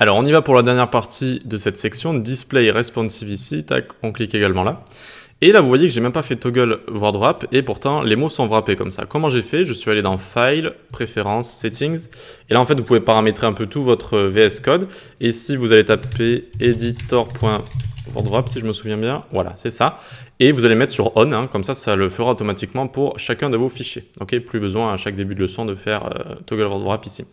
Alors on y va pour la dernière partie de cette section, Display Responsive ici, tac, on clique également là. Et là vous voyez que j'ai même pas fait toggle word wrap et pourtant les mots sont wrappés comme ça. Comment j'ai fait? Je suis allé dans File, Préférences, Settings et là en fait vous pouvez paramétrer un peu tout votre VS Code et si vous allez taper editor.wordwrap si je me souviens bien, voilà c'est ça. Et vous allez mettre sur On, hein, comme ça le fera automatiquement pour chacun de vos fichiers. Ok, plus besoin à chaque début de leçon de faire toggle word wrap ici.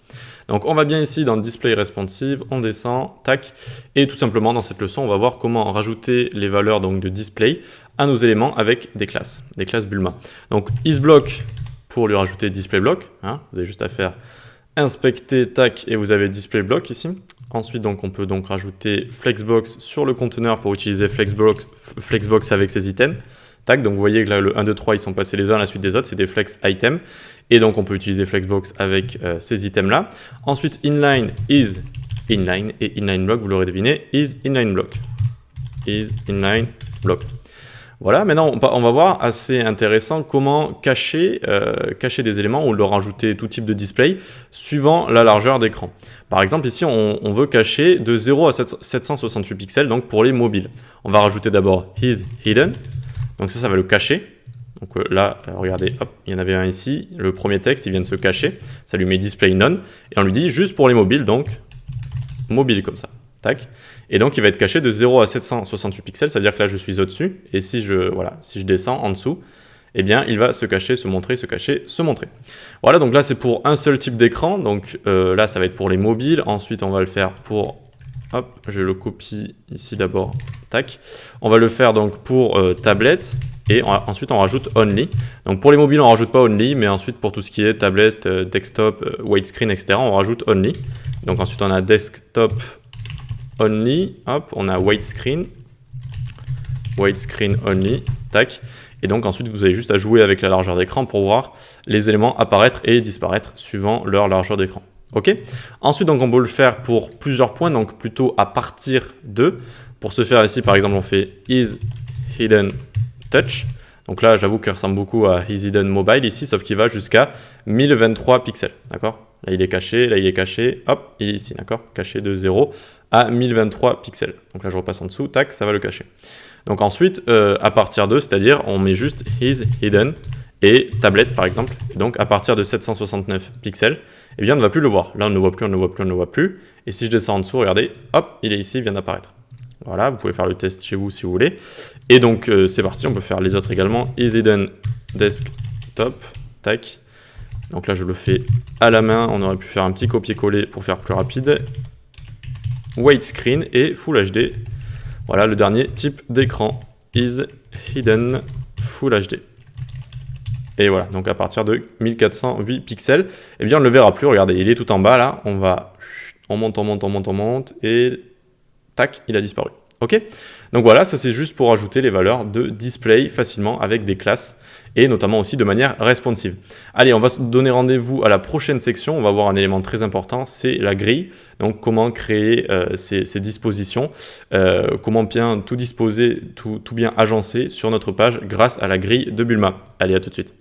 Donc on va bien ici dans Display Responsive, on descend, tac, et tout simplement dans cette leçon on va voir comment rajouter les valeurs donc, de display à nos éléments avec des classes Bulma. Donc isBlock pour lui rajouter DisplayBlock, hein, vous avez juste à faire inspecter, tac, et vous avez DisplayBlock ici. Ensuite, donc, on peut donc rajouter Flexbox sur le conteneur pour utiliser Flexbox avec ses items. Tac, donc vous voyez que là, le 1, 2, 3, ils sont passés les uns à la suite des autres, c'est des flex items. Et donc, on peut utiliser Flexbox avec ces items-là. Ensuite, inline is inline, et inline block, vous l'aurez deviné, is inline block. Is inline block. Voilà, maintenant on va voir, assez intéressant, comment cacher des éléments ou leur rajouter tout type de display suivant la largeur d'écran. Par exemple, ici, on veut cacher de 0 à 768 pixels, donc pour les mobiles. On va rajouter d'abord is hidden, donc ça va le cacher. Donc là, regardez, hop, il y en avait un ici, le premier texte, il vient de se cacher, ça lui met display none, et on lui dit juste pour les mobiles, donc mobile comme ça. Tac. Et donc il va être caché de 0 à 768 pixels, ça veut dire que là je suis au-dessus, et si je descends en dessous, eh bien il va se cacher, se montrer, se cacher, se montrer. Voilà, donc là c'est pour un seul type d'écran, donc là ça va être pour les mobiles, ensuite on va le faire pour, hop, je le copie ici d'abord, tac. On va le faire donc pour tablette, et ensuite on rajoute only. Donc pour les mobiles on ne rajoute pas only, mais ensuite pour tout ce qui est tablette, desktop, widescreen, etc. on rajoute only. Donc ensuite on a desktop only, hop, on a widescreen only, tac. Et donc ensuite vous avez juste à jouer avec la largeur d'écran pour voir les éléments apparaître et disparaître suivant leur largeur d'écran. Ok. Ensuite donc on peut le faire pour plusieurs points, donc plutôt à partir de. Pour ce faire ici par exemple on fait is hidden touch. Donc là j'avoue qu'il ressemble beaucoup à is hidden mobile ici, sauf qu'il va jusqu'à 1023 pixels, d'accord. Là il est caché, hop, il est ici, d'accord, caché de 0 à 1023 pixels. Donc là je repasse en dessous, tac, ça va le cacher. Donc ensuite, à partir de, c'est-à-dire on met juste is hidden et tablette par exemple. Et donc à partir de 769 pixels, eh bien on ne va plus le voir. Là on ne le voit plus, on ne le voit plus, on ne le voit plus. Et si je descends en dessous, regardez, hop, il est ici, il vient d'apparaître. Voilà, vous pouvez faire le test chez vous si vous voulez. Et donc c'est parti, on peut faire les autres également. Is hidden desktop, tac. Donc là je le fais à la main, on aurait pu faire un petit copier-coller pour faire plus rapide. Widescreen et Full HD. Voilà le dernier type d'écran, is hidden Full HD. Et voilà, donc à partir de 1408 pixels, eh bien on ne le verra plus, regardez, il est tout en bas là, on monte, et tac, il a disparu. Ok. Donc voilà, ça c'est juste pour ajouter les valeurs de display facilement avec des classes et notamment aussi de manière responsive. Allez, on va se donner rendez-vous à la prochaine section. On va voir un élément très important, c'est la grille. Donc comment créer ces dispositions, comment bien tout disposer, tout bien agencer sur notre page grâce à la grille de Bulma. Allez, à tout de suite.